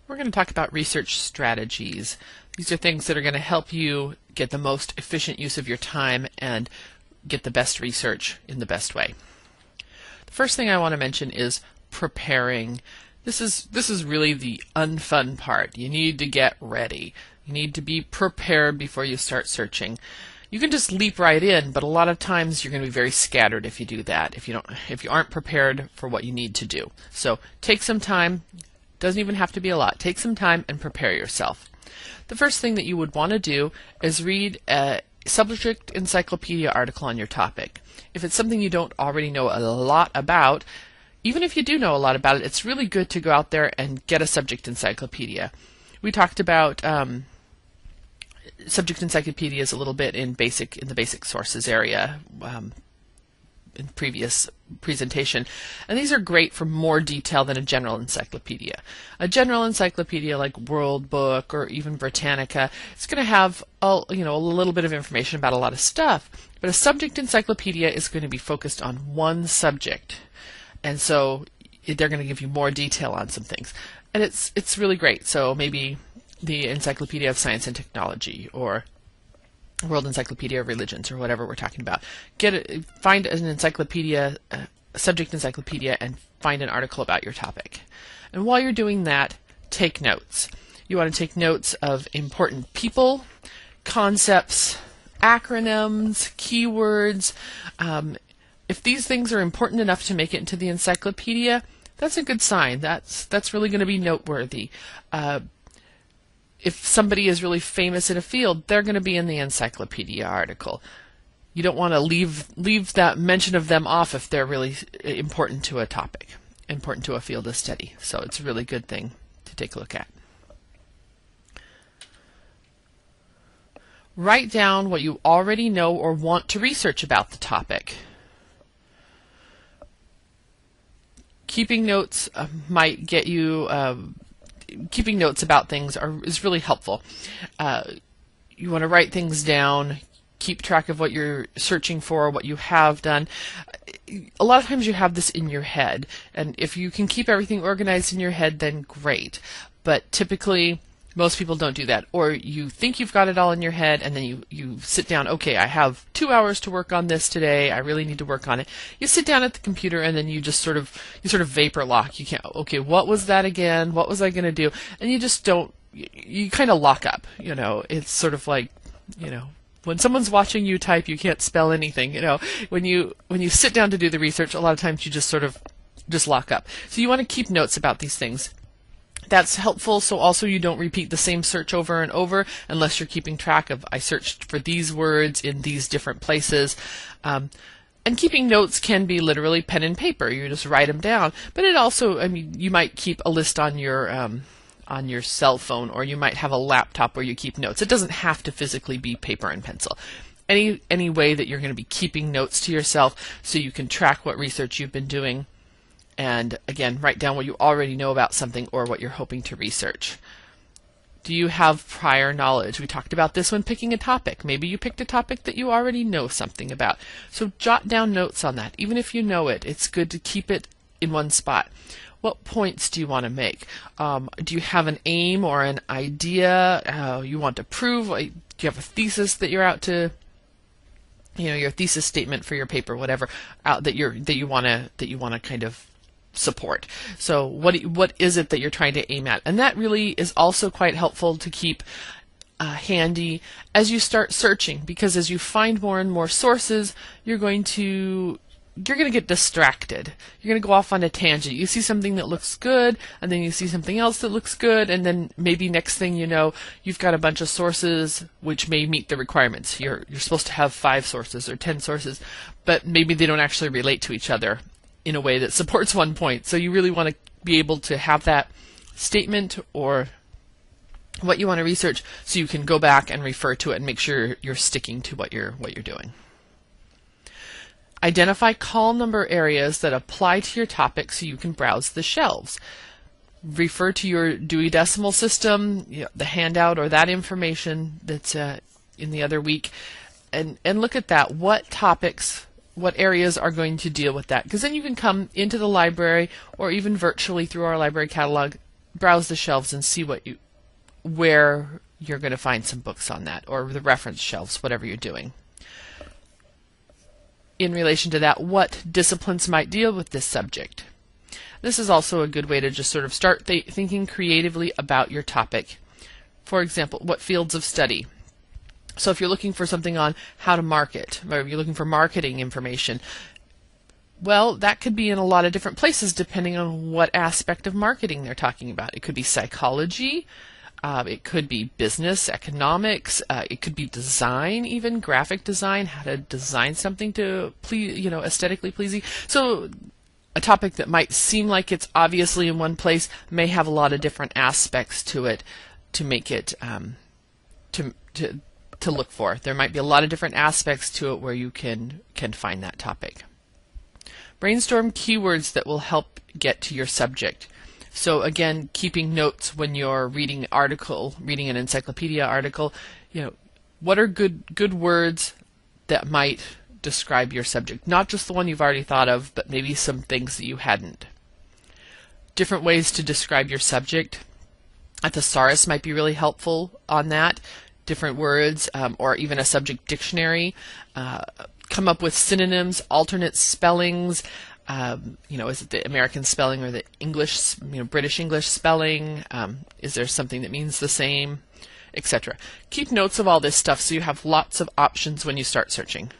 We're going to talk about research strategies. These are things that are going to help you get the most efficient use of your time and get the best research in the best way. The first thing I want to mention is preparing. This is really the unfun part. You need to get ready. You need to be prepared before you start searching. You can just leap right in, but a lot of times you're going to be very scattered if you do that, if you aren't prepared for what you need to do. So take some time. Doesn't even have to be a lot. Take some time and prepare yourself. The first thing that you would want to do is read a subject encyclopedia article on your topic. If it's something you don't already know a lot about, even if you do know a lot about it, it's really good to go out there and get a subject encyclopedia. We talked about subject encyclopedias a little bit in the basic sources area in previous presentation, and these are great for more detail than a general encyclopedia. A general encyclopedia like World Book or even Britannica, it's going to have a little bit of information about a lot of stuff, but a subject encyclopedia is going to be focused on one subject, and so they're going to give you more detail on some things, and it's really great. So maybe the Encyclopedia of Science and Technology or World Encyclopedia of Religions or whatever we're talking about. Find an encyclopedia, a subject encyclopedia, and find an article about your topic. And while you're doing that, take notes. You want to take notes of important people, concepts, acronyms, keywords. If these things are important enough to make it into the encyclopedia, that's a good sign. That's really going to be noteworthy. If somebody is really famous in a field, they're going to be in the encyclopedia article. You don't want to leave that mention of them off if they're really important to a topic, important to a field of study. So it's a really good thing to take a look at. Write down what you already know or want to research about the topic. Keeping notes might get you keeping notes about things is really helpful. You want to write things down, keep track of what you're searching for, what you have done. A lot of times you have this in your head, and if you can keep everything organized in your head, then great. But typically, most people don't do that. Or you think you've got it all in your head, and then you sit down, okay, I have 2 hours to work on this today, I really need to work on it. You sit down at the computer, and then you sort of vapor lock. You can't, okay, what was that again? What was I going to do? And you just don't, you kind of lock up, It's sort of like, when someone's watching you type, you can't spell anything, When you sit down to do the research, a lot of times you just lock up. So you want to keep notes about these things. That's helpful, so also you don't repeat the same search over and over unless you're keeping track of, I searched for these words in these different places. And keeping notes can be literally pen and paper. You just write them down. But it also, you might keep a list on your cell phone, or you might have a laptop where you keep notes. It doesn't have to physically be paper and pencil. Any way that you're going to be keeping notes to yourself so you can track what research you've been doing. And again, write down what you already know about something or what you're hoping to research. Do you have prior knowledge? We talked about this when picking a topic. Maybe you picked a topic that you already know something about. So jot down notes on that. Even if you know it, it's good to keep it in one spot. What points do you want to make? Do you have an aim or an idea you want to prove? Do you have a thesis that you're out to, your thesis statement for your paper, whatever, that you want to kind of support. So what is it that you're trying to aim at? And that really is also quite helpful to keep handy as you start searching, because as you find more and more sources, you're going to get distracted. You're going to go off on a tangent. You see something that looks good, and then you see something else that looks good, and then maybe next thing you know, you've got a bunch of sources which may meet the requirements. You're supposed to have 5 sources or 10 sources, but maybe they don't actually relate to each other in a way that supports one point. So you really want to be able to have that statement or what you want to research so you can go back and refer to it and make sure you're sticking to what you're doing. Identify call number areas that apply to your topic so you can browse the shelves. Refer to your Dewey Decimal System, the handout or that information that's in the other week, and look at that. What topics, what areas are going to deal with that? Because then you can come into the library or even virtually through our library catalog browse the shelves and see where you're going to find some books on that, or the reference shelves, whatever you're doing. In relation to that, what disciplines might deal with this subject? This is also a good way to just sort of start thinking creatively about your topic. For example, what fields of study? So if you're looking for something on how to market, or if you're looking for marketing information, well, that could be in a lot of different places depending on what aspect of marketing they're talking about. It could be psychology, it could be business, economics, it could be design, even graphic design, how to design something to please, aesthetically pleasing. So a topic that might seem like it's obviously in one place may have a lot of different aspects to it to make it to look for. There might be a lot of different aspects to it where you can find that topic. Brainstorm keywords that will help get to your subject. So again, keeping notes when you're reading an encyclopedia article, what are good words that might describe your subject? Not just the one you've already thought of, but maybe some things that you hadn't. Different ways to describe your subject. A thesaurus might be really helpful on that. Different words, or even a subject dictionary. Come up with synonyms, alternate spellings. Is it the American spelling or the English, British English spelling? Is there something that means the same, etc. Keep notes of all this stuff so you have lots of options when you start searching.